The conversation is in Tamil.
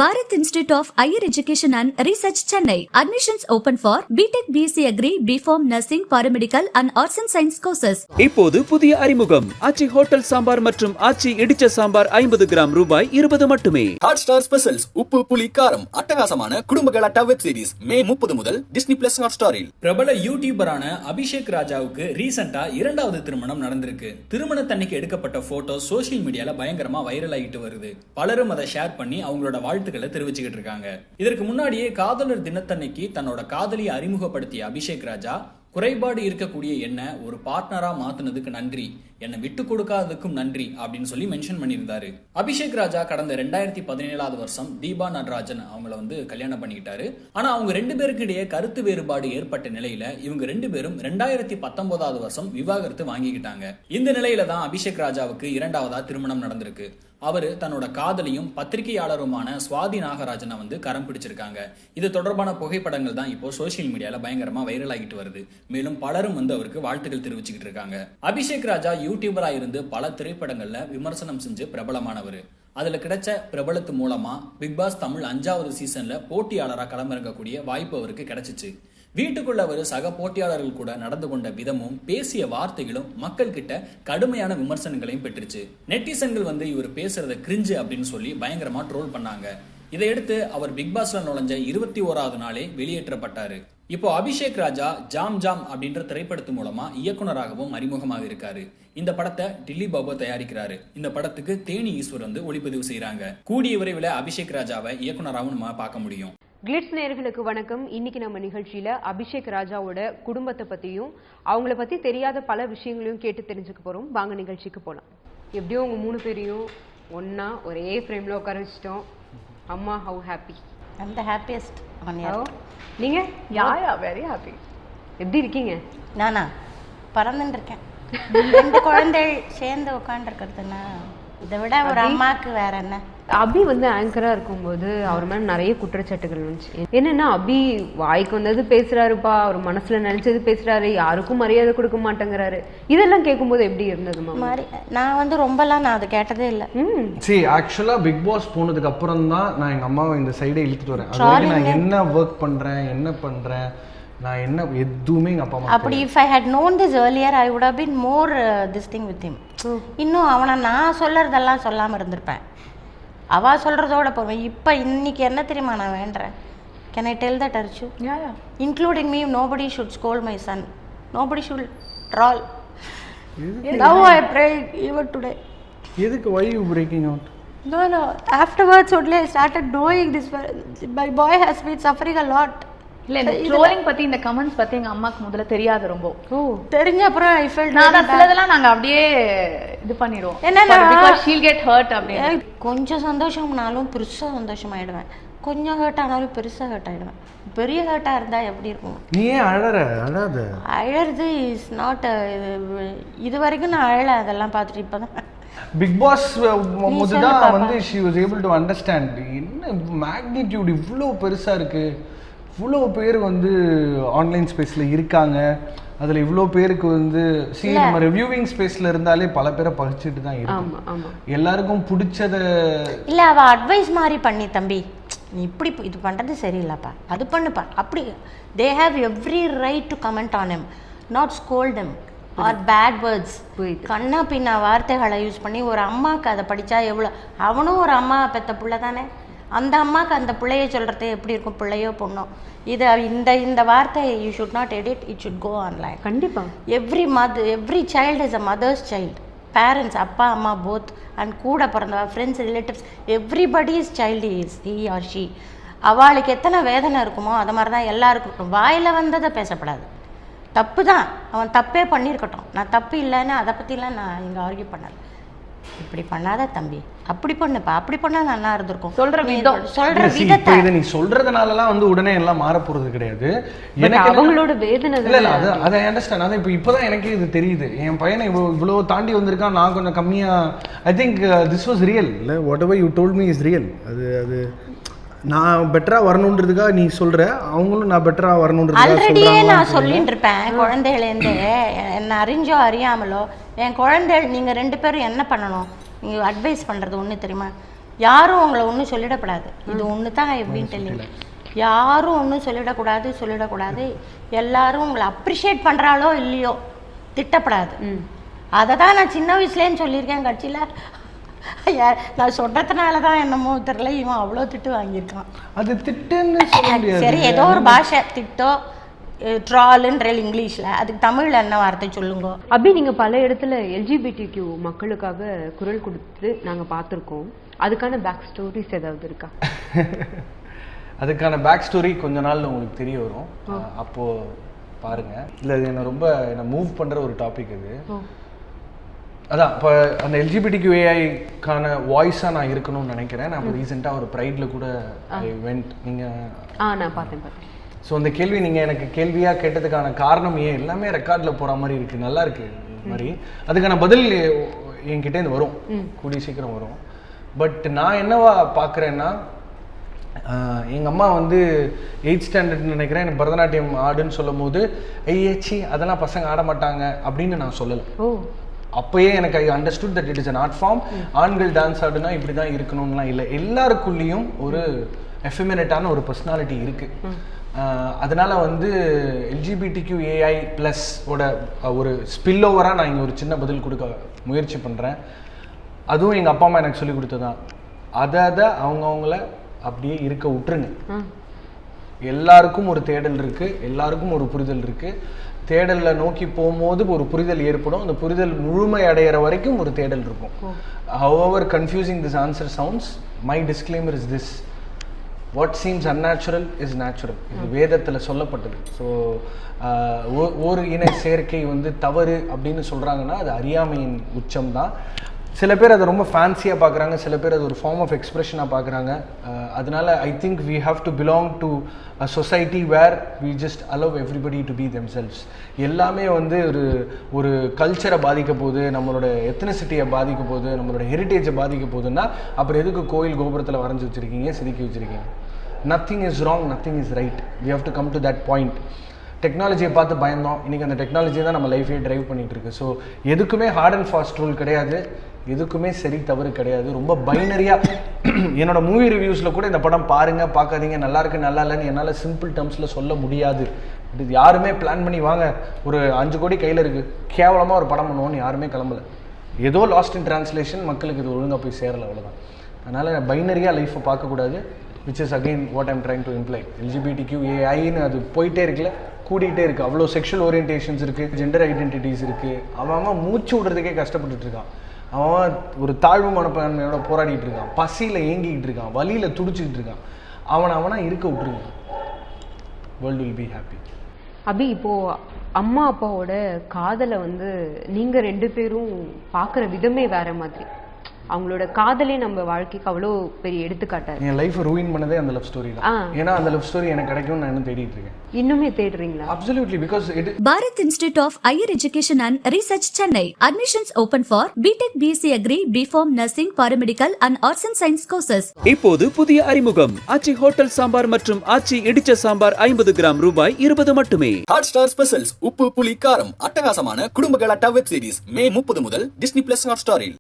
Bharat Institute of Higher Education and Research, Chennai. Admissions open for BTech, BSc Agri, BPharm, Nursing, Paramedical and Arts and Science courses. இப்போது புதிய அறிமுகம் ஆச்சி ஹோட்டல் சாம்பார் மற்றும் ஆச்சி இடிச்ச சாம்பார் 50 கிராம் ரூபாய் 20 மட்டுமே. Hotstar Specials உப்பு புளி காரம் அட்டகாசமான குடும்ப கலாட்டா வெப் சீரிஸ் மே 30 முதல் Disney Plus Hotstarல். பிரபல யூடியூபரான அபிஷேக் ராஜாவுக்கு ரீசெண்டா இரண்டாவது திருமணம் நடந்திருக்கு. திருமணத்தன்னைக்கு எடுக்கப்பட்ட போட்டோ சோசியல் மீடியால பயங்கரமா வைரல் ஆகிட்டு வருது. பலரும் அதை ஷேர் பண்ணி அவங்களோட வாழ்த்துக்களை தெரிவிச்சுக்கிட்டு இருக்காங்க. இதற்கு முன்னாடியே காதலர் தினத்தன்னைக்கு தன்னோட காதலியை அறிமுகப்படுத்திய அபிஷேக் ராஜா குறைபாடு இருக்கக்கூடிய என்ன ஒரு பார்ட்னரா மாத்தினதுக்கு நன்றி, என்னை விட்டு கொடுக்காததுக்கும் நன்றி அப்படின்னு சொல்லி மென்ஷன் பண்ணியிருந்தாரு. அபிஷேக் ராஜா கடந்த 2017 வருஷம் தீபா நடராஜன் அவங்கள கல்யாணம் பண்ணிக்கிட்டாரு. ஆனா அவங்க ரெண்டு பேருக்கு இடையே கருத்து வேறுபாடு ஏற்பட்ட நிலையில இவங்க ரெண்டு பேரும் 2019 வருஷம் விவாகரத்து வாங்கிக்கிட்டாங்க. இந்த நிலையில தான் அபிஷேக் ராஜாவுக்கு இரண்டாவதா திருமணம் நடந்திருக்கு. அவரு தன்னோட காதலியும் பத்திரிகையாளருமான சுவாதி நாகராஜனை கரம் பிடிச்சிருக்காங்க. இது தொடர்பான புகைப்படங்கள் தான் இப்போ சோசியல் மீடியால பயங்கரமா வைரல் ஆகிட்டு வருது. மேலும் பலரும் அவருக்கு வாழ்த்துக்கள் தெரிவிச்சுக்கிட்டு இருக்காங்க. அபிஷேக் ராஜா யூடியூபரா இருந்து பல திரைப்படங்கள்ல விமர்சனம் செஞ்சு பிரபலமானவர். அதுல கிடைச்ச பிரபலத்து மூலமா பிக் பாஸ் தமிழ் 5வது சீசன்ல போட்டியாளரா களமிறங்கக்கூடிய வாய்ப்பு அவருக்கு கிடைச்சிச்சு. வீட்டுக்குள்ள அவர் சக போட்டியாளர்கள் கூட நடந்து கொண்ட விதமும் பேசிய வார்த்தைகளும் மக்கள் கிட்ட கடுமையான விமர்சனங்களையும் பெற்றுச்சு. நெட்டிசன்கள் இவர் பேசுறத கிரிஞ்சு அப்படின்னு சொல்லி பயங்கரமா ட்ரோல் பண்ணாங்க. இதையடுத்து அவர் பிக் பாஸ்ல நுழைஞ்ச 21வது நாளே வெளியேற்றப்பட்டாரு. இப்போ அபிஷேக் ராஜா ஜாம் ஜாம் அப்படின்ற திரைப்படத்து மூலமா இயக்குனராகவும் அறிமுகமாக இருக்காரு. இந்த படத்தை டில்லி பாபு தயாரிக்கிறாரு. இந்த படத்துக்கு தேனி ஈஸ்வர் ஒளிப்பதிவு செய்யறாங்க. கூடிய விரைவில் அபிஷேக் ராஜாவை இயக்குனராகவும் நம்ம பார்க்க முடியும். கிளிட்ஸ் நேயர்களுக்கு வணக்கம். இன்னைக்கு நம்ம நிகழ்ச்சியில அபிஷேக் ராஜாவோட குடும்பத்தை பத்தியும் அவங்கள பத்தி தெரியாத பல விஷயங்களையும் கேட்டு தெரிஞ்சுக்க போறோம். வாங்க நிகழ்ச்சிக்கு போலாம். எப்படியும் உங்க 3 பேரையும் ஒன்னா ஒரே ஃப்ரேம்ல உட்கார வச்சிட்டோம். அம்மா how happy? I'm the happiest on earth. நீங்க? Yeah very happy. எப்படி இருக்கீங்க? நானா பறந்துட்டு இருக்கேன். 2 குழந்தை சேர்ந்து உட்காந்துருக்கிறதுனா இதை விட ஒரு அம்மாவுக்கு வேற என்ன. அபி ஆங்கரா இருக்கும்போது அவர் மேல நிறைய குற்றச்சாட்டுகள் வந்துச்சு. என்னன்னா அபி வாய்க்கு வந்தது பேசுறாருப்பா, அவர் மனசுல நினைச்சது பேசுறாரு, யாருக்கும் மரியாதை கொடுக்க மாட்டேங்கிறாரு. இதெல்லாம் கேட்கும்போது எப்படி இருந்தது? நான் ரொம்பலாம் நான் அதை கேட்டதே இல்லை. ஆக்சுவலா பிக் பாஸ் போனதுக்கு அப்புறம் தான் நான் எங்க அம்மாவை இந்த சைடே இழுத்துட்டு வரேன். நான் என்ன ஒர்க் பண்றேன், என்ன பண்றேன், நான் என்ன எதுவுமே எங்க அப்பா அம்மா அப்படி if I had known this earlier I would have been more this thing with him. இன்னும் அவனை நான் சொல்றதெல்லாம் சொல்லாம இருந்திருப்பேன். அவ சொல்றதோட போவேன். இப்போ இன்னைக்கு என்ன தெரியுமா நான் வேண்டறேன்? Can I tell that Archu? Yeah. Including me, nobody should scold my son. Nobody should troll. Now I pray even today. எதுக்கு? Why you breaking out? No. Afterwards only I started knowing this. My boy has been suffering a lot. இல்ல இந்த ட்ரோலிங் பத்தி இந்த கமெண்ட்ஸ் பத்தி எங்க அம்மாக்கு முதல்ல தெரியாது. ரொம்ப தெரிஞ்ச அப்புறம் I felt நான் சிலதெல்லாம் நாங்க அப்படியே இது பண்ணிடுவோம். because she'll get hurt அப்படியே. கொஞ்சம் சந்தோஷம்னாலும் பெருசா சந்தோஷமாயிடுவேன், கொஞ்சம் ஹர்ட் ஆனாலும் பெருசா ஹர்ட் ஆயிடுவேன். பெரிய ஹர்ட்டா இருந்தா எப்படி இருக்கும்? நீ ஏன் அழறது? அழறது இஸ் நாட். இது வரைக்கும் நான் அழல, அதெல்லாம் பார்த்துட்டு இப்பதான் பிக் பாஸ் முதல்ல she was able to understand என்ன மேக்னிட்யூட் இவ்வளோ பெருசா இருக்கு, இவ்வளோ பேர் ஆன்லைன் ஸ்பேஸில் இருக்காங்க, அதில் இவ்வளோ பேருக்கு நம்ம ரிவ்யூவிங் ஸ்பேஸில் இருந்தாலே பல பேரை பகிச்சிட்டு தான் இருக்கும். எல்லாருக்கும் பிடிச்சத இல்லை அவள் அட்வைஸ் மாதிரி பண்ணி, தம்பி நீ இப்படி இது பண்ணுறது சரியில்லைப்பா, அது பண்ணுப்பா, அப்படி they have every right to comment on him, not scold him or bad words. கண்ணா பின்னா வார்த்தைகளை யூஸ் பண்ணி ஒரு அம்மாவுக்கு அதை படித்தா எவ்வளோ, அவனும் ஒரு அம்மா பெற்ற பிள்ளை தானே, அந்த அம்மாவுக்கு அந்த பிள்ளைய சொல்கிறது எப்படி இருக்கும், பிள்ளையோ பொண்ணோ. இது இந்த வார்த்தை you should not edit, it should go online. கண்டிப்பாக every child is a mother's child. Parents, அப்பா அம்மா போத், அண்ட் கூட பிறந்தவா, friends, relatives, everybody's child is he or she. அவளுக்கு எத்தனை வேதனை இருக்குமோ அது மாதிரி தான் எல்லாருக்கும் இருக்கும். வாயில் வந்ததை பேசப்படாது, தப்பு தான், அவன் தப்பே பண்ணியிருக்கட்டும், நான் தப்பு இல்லைன்னு அதை பற்றிலாம் நான் இங்கே ஆர்கியூ பண்ணல. இப்படி பண்ணாத தம்பி, அப்படி பண்ணுப்பா, அப்படி பண்ணா நல்லா இருந்திருக்கும். சொல்ற விதத்தை நீ சொல்றதுனாலலாம் உடனே எல்லாம் மாற போறது கிடையாது. எனக்கு அவங்களோட வேதனை இல்ல அதை அண்டர்ஸ்டாண்ட். அதான் இப்போதான் எனக்கு இது தெரியுது. என் பையனை இவ்வளோ தாண்டி வந்திருக்கான், நான் கொஞ்சம் கம்மியா. I think this was real. இல்லை whatever you told me is real. அது நான் பெட்டரா வரணுன்றதுக்காக நீ சொல்ற, அவங்களும் நான் பெட்டரா வரணுன்றதுக்காக ஆல்ரெடியே நான் சொல்லிட்டு இருப்பேன். குழந்தைகளேருந்து என்ன அறிஞ்சோ அறியாமலோ என் குழந்தைகள் நீங்கள் 2 பேரும் என்ன பண்ணணும், நீங்கள் அட்வைஸ் பண்ணுறது ஒன்று தெரியுமா, யாரும் உங்களை ஒன்றும் சொல்லிடக்கூடாது. இது ஒன்று தான் எப்படின்னு தெரியல. யாரும் ஒன்றும் சொல்லிடக்கூடாது. எல்லாரும் உங்களை அப்ரிஷியேட் பண்ணுறாளோ இல்லையோ திட்டப்படாது. அதை தான் நான் சின்ன வயசுலேன்னு சொல்லியிருக்கேன். கட்சியில் நான் சொன்னதுனால தான் என்னமோ தெரியல, இவன் அவ்வளோ திட்டு வாங்கியிருக்கான். அது திட்டுன்னு சொல்ல முடியாது. சரி, ஏதோ ஒரு பாஷை திட்டோ ட்ராலுன்ற இங்கிலீஷில், அதுக்கு தமிழில் என்ன வார்த்தை சொல்லுங்க. அப்படி நீங்கள் பல இடத்துல எல்ஜிபிடிக்யூ மக்களுக்காக குரல் கொடுத்து நாங்கள் பார்த்துருக்கோம். அதுக்கான பேக் ஸ்டோரிஸ் ஏதாவது இருக்கா? அதுக்கான பேக் ஸ்டோரி கொஞ்ச நாள் உங்களுக்கு தெரிய வரும். அப்போது பாருங்கள். இல்லை, இது என்னை மூவ் பண்ணுற ஒரு டாபிக் இது. அதான் இப்போ அந்த எல்ஜிபிடிக்யூஏஐக்கான வாய்ஸாக நான் இருக்கணும்னு நினைக்கிறேன். நான் இப்போ ரீசெண்டாக ஒரு ப்ரைடில் கூட ஐ வெண்ட். நீங்கள் நான் பார்த்தேன். ஸோ அந்த கேள்வி நீங்கள் எனக்கு கேள்வியாக கேட்டதுக்கான காரணம் எல்லாமே ரெக்கார்டில் போகிற மாதிரி இருக்குது. நல்லா இருக்குது மாதிரி. அதுக்கான பதில் என்கிட்டேருந்து வரும், கூடிய சீக்கிரம் வரும். பட் நான் என்னவா பார்க்குறேன்னா, எங்கள் அம்மா வந்து 8th ஸ்டாண்டர்ட்னு நினைக்கிறேன் எனக்கு பரதநாட்டியம் ஆடுன்னு சொல்லும் போது ஐயாச்சி அதெல்லாம் பசங்க ஆட மாட்டாங்க அப்படின்னு நான் சொல்லலை. அப்போயே எனக்கு I understood that it is an art form. ஆண்கள் டான்ஸ் ஆடுனா இப்படி தான் இருக்கணும்லாம் இல்லை. எல்லாருக்குள்ளேயும் ஒரு எஃபெமினேட்டான ஒரு பர்சனாலிட்டி இருக்குது. அதனால் வந்து எல்ஜிபிடிக்யூஏஐ ப்ளஸ் ஓட ஒரு ஸ்பில் ஓவராக நான் இங்கே ஒரு சின்ன பதில் கொடுக்க முயற்சி பண்ணுறேன். அதுவும் எங்கள் அப்பா அம்மா எனக்கு சொல்லி கொடுத்ததான். அதை அவங்கவுங்கள அப்படியே இருக்க விட்டுருங்க. எல்லாருக்கும் ஒரு தேடல் இருக்குது, எல்லாருக்கும் ஒரு புரிதல் இருக்குது. தேடலில் நோக்கி போகும்போது ஒரு புரிதல் ஏற்படும். அந்த புரிதல் முழுமை அடைகிற வரைக்கும் ஒரு தேடல் இருக்கும். However confusing this answer sounds, my disclaimer is this: what seems unnatural is natural. இது வேதத்தில் சொல்லப்பட்டது. ஸோ ஒரு இன சேர்க்கை வந்து தவறு அப்படின்னு சொல்கிறாங்கன்னா அது அறியாமையின் உச்சம் தான். சில பேர் அதை ரொம்ப ஃபேன்சியாக பார்க்குறாங்க, சில பேர் அது ஒரு ஃபார்ம் ஆஃப் எக்ஸ்பிரஷனாக பார்க்குறாங்க. அதனால I think we have to belong to a society where we just allow everybody to be themselves. எல்லாமே வந்து ஒரு கல்ச்சரை பாதிக்க போகுது, நம்மளோட எத்தனிசிட்டியை பாதிக்க போகுது, நம்மளோட ஹெரிட்டேஜை பாதிக்க போகுதுன்னா அப்புறம் எதுக்கு கோயில் கோபுரத்தில் வரைஞ்சி வச்சுருக்கீங்க, செதுக்கி வச்சுருக்கீங்க? Nothing is wrong, nothing is right. We have to come to that point. டெக்னாலஜியை பார்த்து பயந்தோம், இன்றைக்கி அந்த டெக்னாலஜி தான் நம்ம லைஃபே ட்ரைவ் பண்ணிகிட்டு இருக்கு. ஸோ எதுக்குமே ஹார்ட் அண்ட் ஃபாஸ்ட் ரூல் கிடையாது, எதுக்குமே சரி தவறு கிடையாது. ரொம்ப பைனரியாக என்னோடய மூவி ரிவ்யூஸில் கூட இந்த படம் பாருங்கள் பார்க்காதீங்க, நல்லா இருக்குது நல்லா இல்லைன்னு என்னால் சிம்பிள் டேர்ம்ஸில் சொல்ல முடியாது. இது யாருமே பிளான் பண்ணி வாங்க ஒரு 5 கோடி கையில் இருக்குது கேவலமாக ஒரு படம் பண்ணுவோன்னு யாருமே கிளம்பலை. ஏதோ லாஸ்ட் இன் டிரான்ஸ்லேஷன், மக்களுக்கு இது ஒழுங்காக போய் சேரலை, அவ்வளோதான். அதனால் பைனரியாக லைஃப்பை பார்க்கக்கூடாது. Which is again what I'm trying to imply. எல்ஜிபிடிக்யூஏஐன்னு அது போயிட்டே இருக்குல்ல, கூடிகிட்டே இருக்குது. அவ்வளோ செக்ஷுவல் ஓரியன்டேஷன்ஸ் இருக்குது, ஜெண்டர் ஐடென்டிட்டிஸ் இருக்குது. அவன் மூச்சு விடுறதுக்கே கஷ்டப்பட்டுட்டு இருக்கான். அவன் ஒரு தாழ்வு மனப்பான்மையோட போராடிட்டு இருக்கான், பசியில் ஏங்கிக்கிட்டு இருக்கான், வலியில் துடிச்சிக்கிட்டு இருக்கான். அவனா இருக்க விட்டுருங்க, வேர்ல்டு வில் பி ஹாப்பி. அப்படி இப்போது அம்மா அப்பாவோட காதலை வந்து நீங்கள் 2 பேரும் பார்க்குற விதமே வேறு மாதிரி. அவங்களோட காதலே நம்ம வாழ்க்கைக்கு அவ்வளோ பெரிய எடுத்துக்காட்டாரு. என் லைஃப் ரூயின் பண்ணதே அந்த லவ் ஸ்டோரி தான். ஏன்னா அந்த லவ் ஸ்டோரி எனக்கு கிடைக்கும் நான் இன்னும் தேடிட்டு இருக்கேன். இன்னுமே தேடுறீங்களா? Absolutely, because it Bharat Institute of Higher Education and Research Chennai. Admissions open for BTech, BSc Agri, BPharm, Nursing, Paramedical and Arts and Science courses. இப்போது புதிய அறிமுகம் ஆச்சி ஹோட்டல் சாம்பார் மற்றும் ஆச்சி இடிச்ச சாம்பார் 50 கிராம் ரூபாய் 20 மட்டுமே. ஹாட் ஸ்டார் ஸ்பெஷல்ஸ் உப்பு புளி காரம் அட்டகாசமான குடும்ப கலாட்டா வெப் சீரிஸ் மே 30 முதல் டிஸ்னி பிளஸ் ஹாட் ஸ்டாரில்.